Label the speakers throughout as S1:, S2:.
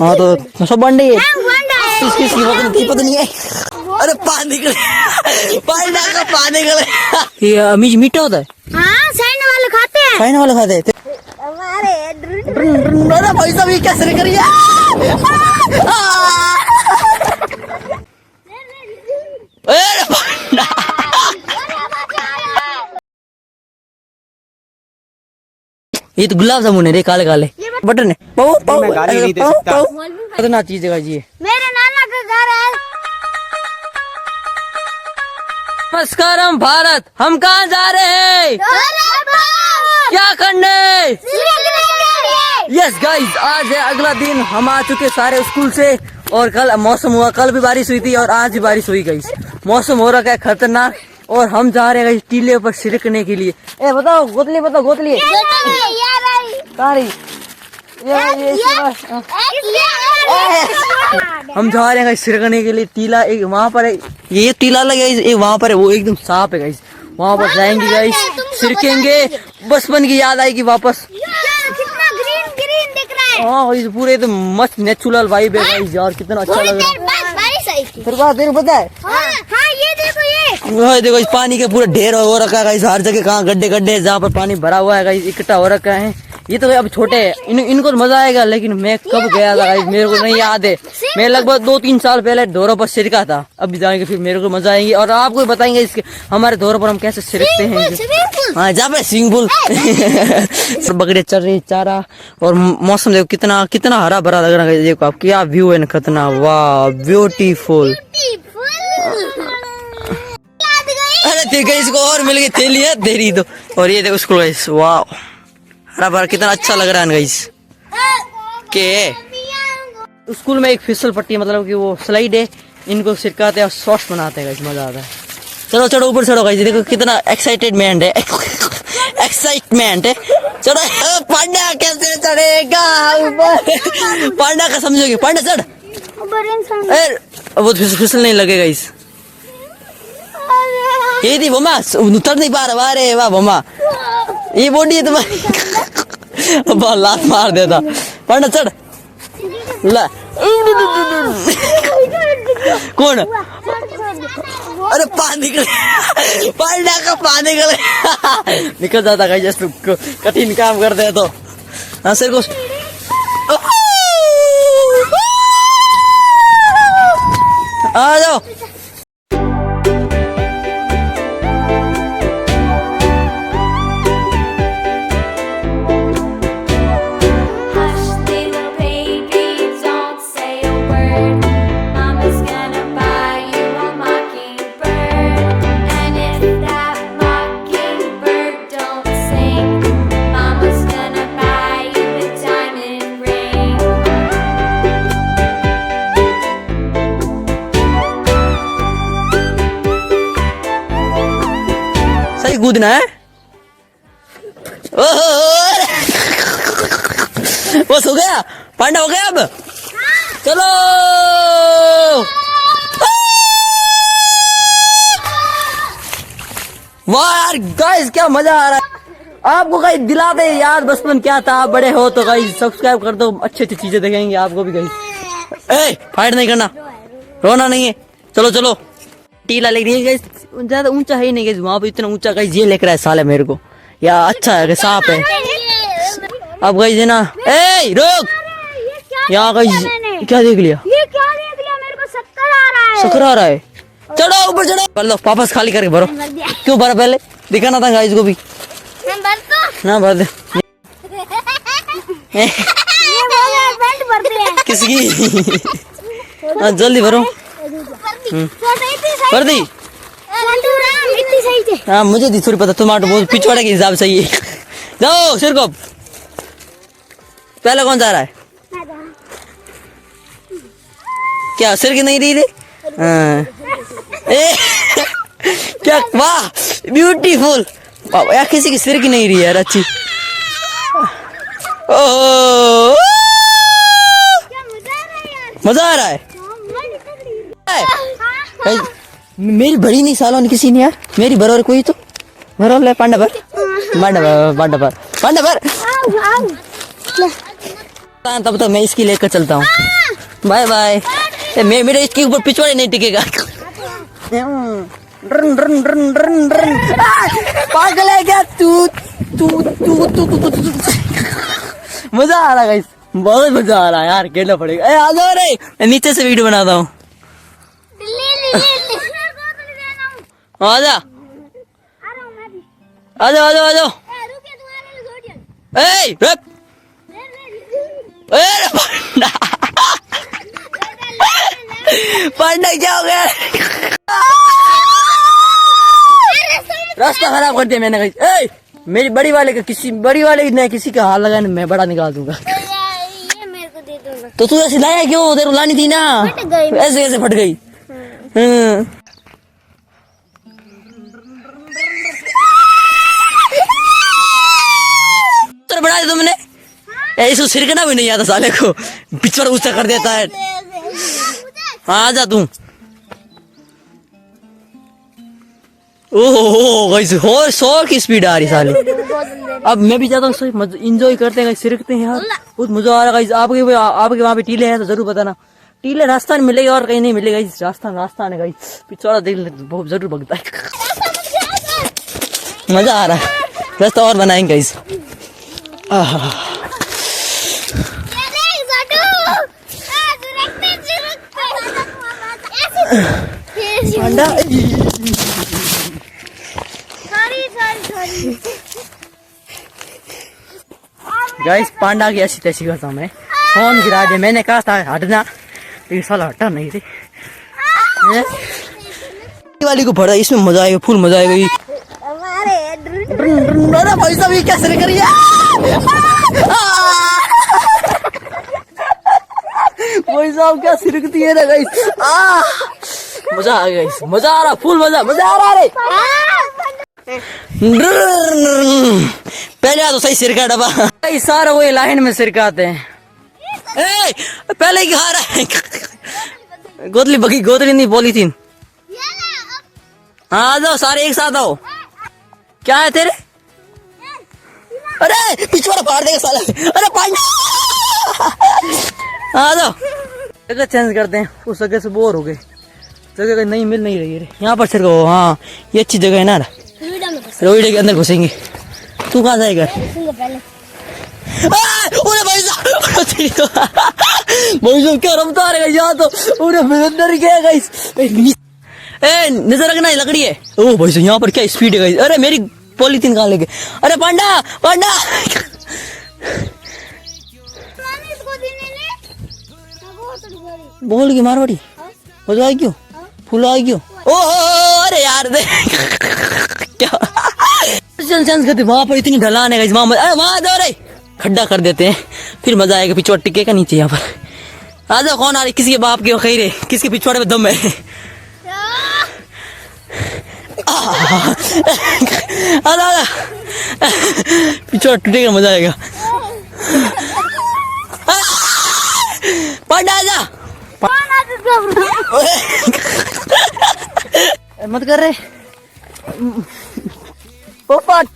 S1: हाँ तो सब बांटे किसकी पता नहीं है। अरे पानी निकले पानी निकले। ये मीठ मीठा होता है।
S2: हाँ चाइना वाले खाते हैं।
S1: चाइना वाले खाते हैं। अरे भाई साहब ये क्या सर करिए। ये तो गुलाब जामुन है रे, काले काले बटन है। पाओ पाओ कितना चीज है जी।
S2: मेरे नाना का घर है।
S1: नमस्कार हम भारत, हम कहाँ जा रहे हैं, क्या करने। यस गाइस, आज है अगला दिन, हम आ चुके सारे स्कूल से। और कल मौसम हुआ, कल भी बारिश हुई थी और आज भी बारिश हुई गाइस। मौसम हो रहा है खतरनाक और हम जा रहे हैं टीले पर छिड़कने के लिए। ए बताओ गोतली, बताओ गोतली तारी। हम जा रहे हैं छिड़कने के लिए टीला। एक वहाँ पर है, ये टीला लगे, एक वहाँ पर है, वो एकदम साफ है गाइस। वहाँ पर जाएंगे गाइस, छिड़केंगे, बचपन की याद आएगी वापस।
S2: कितना ग्रीन ग्रीन दिख रहा है।
S1: हाँ गाइस, पूरे एकदम मस्त नेचुरल वाइब है गाइस यार, कितना अच्छा लग रहा है।
S2: बारिश आई थी।
S1: फिर बात तेरे पता है।
S2: हाँ ये देखो
S1: ये देखो इस पानी के पूरा ढेर हो रखा है गाइस, हर जगह कहाँ गड्ढे गड्ढे जहाँ पर पानी भरा हुआ है गाइस, इकट्ठा हो रखा है। ये तो अब छोटे हैं, इनको तो मजा आएगा, लेकिन मैं कब गया था गाइस मेरे को नहीं याद है। मैं लगभग 2-3 साल पहले धोरों पर छिड़का था। अभी जाएंगे फिर मेरे को मजा आएगी और आपको बताएंगे इसके हमारे धोरों पर हम कैसे छिड़कते हैं। हाँ जहाँ पे स्विमिंग पूल। बकरे चल रही चारा और मौसम देखो कितना कितना हरा भरा लग रहा है। देखो आप क्या व्यू है ना, कितना वाह ब्यूटीफुल। अरे ठीक है, इसको और मिल गई थैली है तेरी तो। और ये देखो उसको गाइस, वाह हरा भरा कितना अच्छा लग रहा है गाइस। के स्कूल में एक फिसल पट्टी मतलब कि वो स्लाइड है, इनको सिरकाते हैं और सॉस बनाते हैं गाइस, मजा आता है। चलो चलो ऊपर चढ़ो गाइस, देखो कितना एक्साइटमेंट है। एक्साइटमेंट है। चलो पांडा कैसे चढ़ेगा ऊपर। पांडा का समझोगे, पांडा चढ़। वो फिसल नहीं लगेगा इस। ये थी बमा उतर नहीं पा रहा। अरे वाह बमा, ये बॉडी है तुम्हारी। लात मार देता। पांडा चढ़ ला। कौन? अरे पानी निकले, पांडा का पानी निकले। निकल जाता गाइस, जैसे कठिन काम करते हैं तो। हाँ सर को आ जाओ। कूदना है। बस हो गया, पांडा हो गया। अब चलो वाह यार गाइस, क्या मजा आ रहा है। आपको गाइस दिलाते यार बचपन क्या था। आप बड़े हो तो गाइस सब्सक्राइब कर दो, अच्छी अच्छी चीजें देखेंगे आपको भी गाइस। ए फाइट नहीं करना, रोना नहीं है। चलो चलो टीला लेके नहीं गाइस, ज्यादा ऊंचा है ही नहीं गाइस, वहां पे इतना ऊंचा गाइस ये लेकर आया साले मेरे को। या अच्छा है कि सांप है। अब गाइस है ना, ए रोक। यहाँ गाइस क्या देख लिया,
S2: ये क्या देख लिया, मेरे को शक्कर आ रहा है।
S1: शक्कर आ रहा है। चढ़ो ऊपर चढ़ो, कर लो वापस खाली करके भरो। क्यों भरा, पहले दिखाना था गाइस को भी। ना भर दे। किसकी? हाँ जल्दी भरो। भर दी। हाँ मुझे दी थोड़ी पता, टमाटर बहुत पिछवाड़े के हिसाब से ही। जाओ सिर को। पहले कौन जा रहा है? क्या सिर की नहीं दी थी? क्या वाह ब्यूटीफुल। यार किसी की सिर की नहीं रही यार अच्छी। ओह मजा आ रहा है। मेरी बड़ी नहीं सालों ने किसी ने यार, मेरी भरो कोई तो भरो। ले पांडा भर, पांडा भर, पांडा भर, पांडा भर। तब तो मैं इसकी लेकर चलता हूँ। Bye bye. मेरे इसके ऊपर पिछवाड़े नहीं टिकेगा। पागल है क्या तू? मजा आ रहा है गाइस, बहुत मजा आ रहा है यार। खेलना पड़ेगा। आ जाओ रे, मैं नीचे से वीडियो बनाता हूँ। आजा आजा आजा आजा। पांडा क्या हो गया? रास्ता खराब कर दिया मैंने कहीं। मेरी बड़ी वाले का किसी का हाल लगा, मैं बड़ा निकाल दूंगा।
S2: ये मेरे को दे दो ना।
S1: तो तू ऐसे लाया क्यों? तेरे को लानी थी ना।
S2: फट गई।
S1: ऐसे कैसे फट गई? तो बना दे तुमने। इसको सिरकना भी नहीं आता साले को, पिछड़ ऊंचा कर देता है। हाँ जा तू। ओहो गाइस, 100 की स्पीड आ रही साली। अब मैं भी जाता हूँ, इंजॉय करते हैं, सिरकते हैं यार, बहुत मजा आ रहा है। आपके वहाँ पे टीले हैं तो जरूर बताना। टीले रास्ता नहीं मिलेगा और कहीं नहीं मिलेगा। रास्ता है गाइस, पिछवाड़ा देख ले बहुत जरूर भगता है। मजा आ रहा है, रास्ता और बनाएंगे गाइस। पांडा गाइस, पांडा की ऐसी तैसी करता हूँ मैं। फोन गिरा दे, मैंने कहा था हटना, लेकिन साला हटा नहीं थे। वाली को भरा, इसमें मजा आएगा, फुल मजा आएगा। भाई साहब ये क्या सिर करिए? भाई साहब क्या सिरकती है ना गाइस। मजा आ गया, मजा आ रहा, फुल मजा आ रहा रे। पहले आ तो सही सिरका डबा, सारा वही लाइन में सिरकाते हैं। पहले क्या रहा है? गोदली नहीं, पॉलीथीन। हाँ आ जाओ सारे एक साथ आओ। क्या है तेरे? अरे पिछवाड़ा फाड़ देगा साला। अरे पांडा आ जाओ। जगह चेंज करते हैं, उस जगह से बोर हो गए। जगह का नहीं मिल नहीं रही है यहाँ पर। सिर्फ हाँ ये अच्छी जगह है ना, रोईडे के अंदर घुसेंगे। तू कहाँ जाएगा? भाई साहब क्या रमता रहेगा यहाँ तो। अंदर गया गाइस। नजर रखना, लकड़ी है। ओ भाई साहब यहाँ पर क्या स्पीड है गाइस। अरे मेरी पॉलीथीन कहाँ लेके? अरे पांडा बोल की मारवाड़ी हो जाए क्यों? फूल आए क्यों? ओह अरे यार क्या चेंज करते। वहां पर इतनी ढलान है, वहां दो रे खड्डा कर देते हैं, फिर मजा आएगा। पिछवाड़ा टिके का नीचे यहाँ पर। आ जाओ, कौन आ रही? किसी के बाप के खई रे, किसके पिछवाड़े में दम है? आजा पिछवाड़ा टूटेगा, मजा आएगा। पांडा आजा। मत कर रहे पोपट,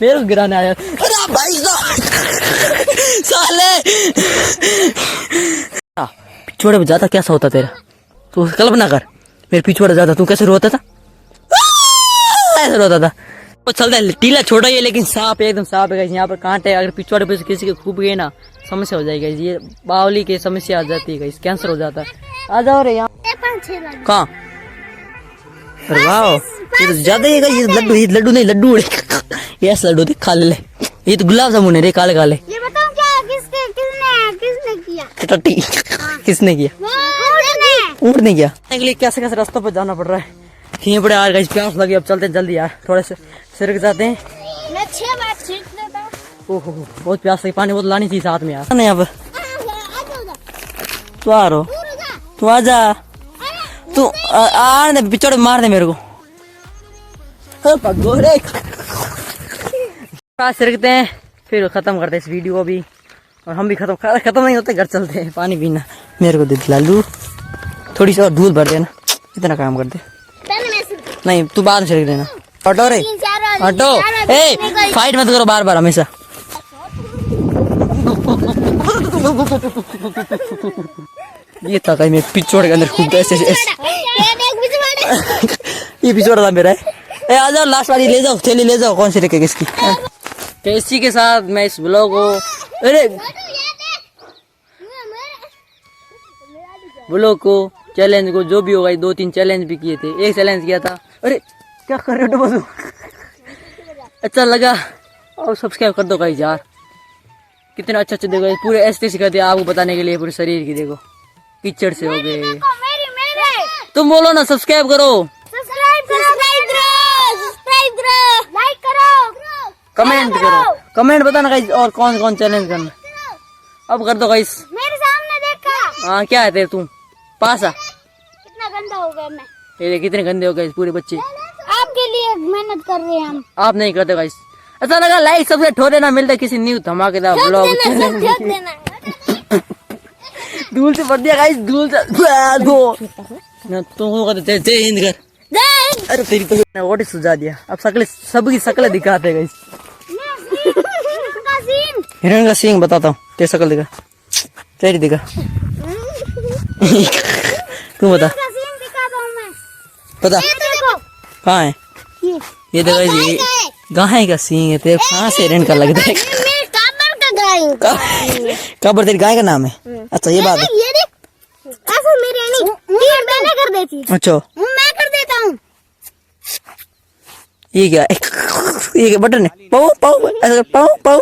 S1: मेरे को गिराने आया। अरे भाई साले पिछवाड़े में जाता कैसा होता तेरा? तू कल्पना कर, मेरे पिछवाड़े जाता तू कैसे रोता था? ऐसे रोता था। वो चलता है, टीला छोटा ही है लेकिन साफ है, एकदम साफ है। यहाँ पर कांटे, अगर पिछवाड़े पे किसी के खूब गए ना समस्या हो जाएगी। ये बावली की समस्या आ जाती है, कैंसर हो जाता है। आ जाओ रे यहाँ। कहाँ? अरे वाह, ये तो ज्यादा ही ये लड्डू नहीं, लड्डू ये लड्डू थे, खा ले। ये तो गुलाब जामुन है रे, काले काले।
S2: ये बताओ क्या किसने किया?
S1: टट्टी किसने किया? ऊँट ने किया। कैसे रास्तों पर जाना पड़ रहा है। यहीं पड़े यार गाइस, प्यास लगी, अब चलते जल्दी यार, थोड़े से सिरक जाते हैं।
S2: मैं 6 बार छिड़क देता हूं।
S1: ओहो बहुत प्यास लगी, पानी बोतल लानी थी साथ में यार। नहीं अब तू आ रहा, तू आजा, तू आ पिछड़ मार दे मेरे को। सिरकते हैं फिर खत्म करते हैं इस वीडियो को भी, और हम भी खत्म नहीं होते, घर चलते हैं पानी पीना। मेरे को दे लालू, थोड़ी सी और दूध भर देना, इतना काम कर दे। नहीं तू बाद में छिड़क देना। हटो रे हटो, फाइट मत करो बार बार हमेशा। ये था कहीं मैं पिछोड़ के अंदर खूब ऐसे
S2: ये देख पिछवाड़े।
S1: ये पिछोड़ा था मेरा ए आ जाओ लास्ट वाली ले जाओ थैली ले जाओ कौन सी रखेगी इसकी तो इसी के साथ मैं इस ब्लॉग को अरे ब्लॉग को चैलेंज को जो भी होगा 2-3 चैलेंज भी किए थे एक चैलेंज किया था अरे क्या कर रहे हो बस अच्छा लगा और सब्सक्राइब कर दो गाइस यार कितना अच्छा अच्छा देखो पूरे ऐसे सिखा दिया आपको बताने के लिए पूरे शरीर की देखो कीचड़ से हो गए
S2: मेरे
S1: तुम बोलो ना सब्सक्राइब करो
S2: सब्सक्राइब करो लाइक करो
S1: कमेंट करो कमेंट बताना गाइस और कौन कौन चैलेंज करना अब कर दो गाइस
S2: मेरे सामने देखा
S1: हाँ क्या है तेरे तुम पास आ
S2: कितना गंदा हो गया मैं।
S1: ये देख, कितने गंदे हो गए पूरे बच्चे
S2: आपके लिए मेहनत कर रहे हैं हम।
S1: आप नहीं करते गाइस अच्छा लगा लाइक सब्सक्राइब ठोक देना मिलता है किसी न्यू धमाकेदार ब्लॉग
S2: ठोक देना।
S1: धूल से पड़ दिया गाइस धूल से दो तुम कहते जय हिंद कर अरे तेरी तो ओटी सुझा दिया अब शकल सबकी शकल दिखाते गाइस हिरण का सींग बताता हूँ तेरी शकल दिखा तेरी दिखा तू बता पता कहाँ है ये देखो ये गाय का सींग है तेरे कहाँ से हिरण का लगता है काबर तेरी गाय का नाम है अच्छा ये बात है
S2: ऐसे मेरे नहीं मैंने कर देती
S1: अच्छा
S2: मैं कर देता हूँ।
S1: ये क्या ये क्या बटन है पाओ पाओ ऐसा पाओ पाओ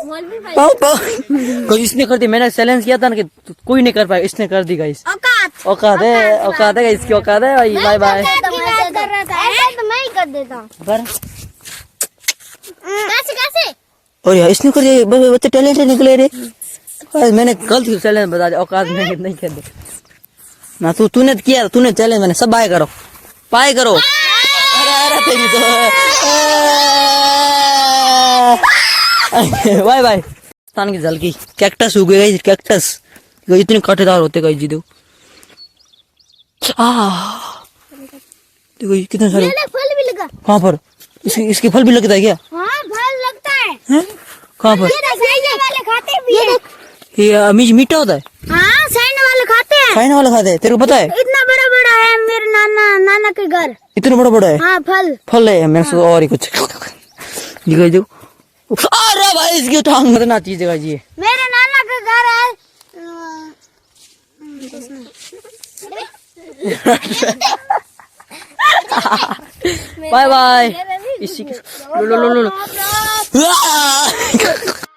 S1: पाओ पाओ कोई इसने कर दी मैंने चैलेंज किया था ना कि कोई नहीं कर पाया इसने कर दी गाइस औकात है इसकी औकात है भाई बाय बाय
S2: तो मैं ही कर देता हूँ। कैसे
S1: और यार इसने कर दिया बच्चे टैलेंट से निकले रे मैंने गलत चैलेंज बता दिया औकात में नहीं कर दे ना तूने किया तूने चैलेंज मैंने सब बाय करो पाए करो अरे अरे तेरी तो बाय बाय स्थान की झलकी कैक्टस उगे गई कैक्टस इतने कांटेदार होते गई जी देखो देखो कितने सारे
S2: फल भी लगा।
S1: कहाँ पर इसके फल भी लगता है क्या
S2: हाँ फल लगता है।
S1: कहाँ पर
S2: साइना वाले खाते भी है।
S1: ये मीठा होता है
S2: हाँ साइना वाले खाते हैं।
S1: चाइना वाले खाते हैं तेरे को पता है
S2: इतना बड़ा बड़ा है मेरे नाना के घर।
S1: इतना बड़ा बड़ा है
S2: हाँ फल
S1: है मेरे से और ही कुछ दिखाई दो अरे भाई इसकी टांग मत ना चीज है जी
S2: मेरे नाना का घर है।
S1: बाय बाय इसी के लो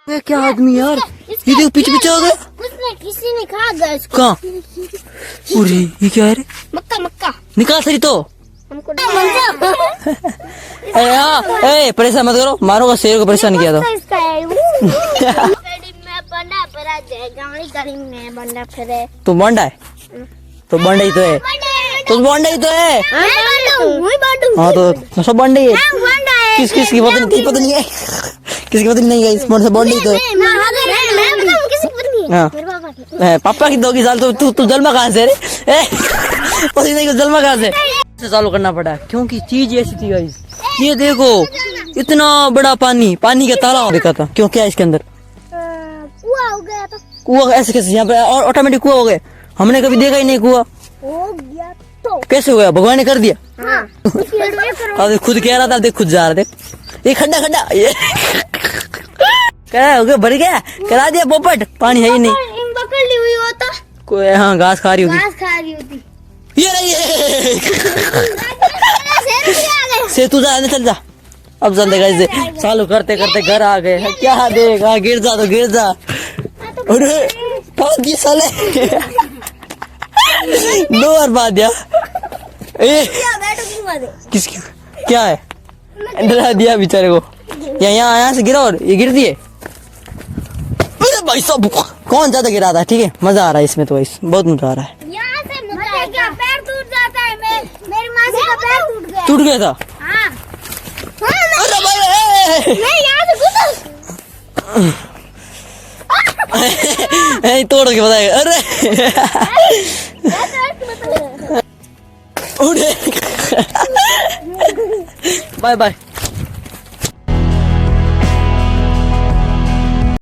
S1: ये क्या आदमी यार ये देखो पीछे पीछे आ गया
S2: उसने किसी ने खा गया इसको।
S1: कहाँ पूरी ये क्या है रे
S2: मक्का
S1: निकाल सही तो
S2: हमको
S1: ए परेशान मत करो मारोगा शेर को परेशान किया था
S2: इसका है में बंडा भरा जाए गाड़ी में बंडा फिरे
S1: तू बंडा है तो बंडा ही तो है तो बंडा ही तो है हाँ तो सब बंडे ही है किस किस की पता नहीं है किसकी पता नहीं है इस से बंडे ही तो है हाँ पापा की 2 साल तो तू जन्मा कहाँ से रे पता नहीं जन्मा कहाँ से चालू करना पड़ा क्योंकि चीज ऐसी थी गाइस ये देखो इतना बड़ा पानी का तालाब देखा था क्यों क्या इसके अंदर
S2: कुआं हो गया तो
S1: कुआं ऐसे कैसे यहाँ पे और ऑटोमेटिक कुआं हो गए हमने कभी देखा ही नहीं कुआं
S2: हो गया तो
S1: कैसे हो गया भगवान ने कर दिया
S2: हाँ
S1: अब खुद कह रहा था देख खुद जा रहे थे ये खड्डा ये क्या हो गया भर गया करा दिया पोपट पानी है ही नहीं
S2: पकड़ ली हुई होता
S1: कोई हाँ घास खा रही होगी
S2: घास खा रही होती
S1: ये रही से तू जा चल जा अब चल देगा इसे चालू करते करते घर आ गए क्या देगा गिर जा अरे बहुत दिए साले 2 बार बाद दिया किसकी क्या है डरा दिया बेचारे को यहाँ से गिरा और ये गिर दिए भाई सब कौन ज्यादा गिरा था ठीक है मजा आ रहा है इसमें तो बहुत मजा आ रहा है
S2: यहाँ से मुझे पैर टूट जाता है मेरी मासी का पैर
S1: टूट गया था
S2: हाँ
S1: अरे भाई
S2: मैं यहाँ से गुजर
S1: तोड़ के बताएगा अरे बाय बाय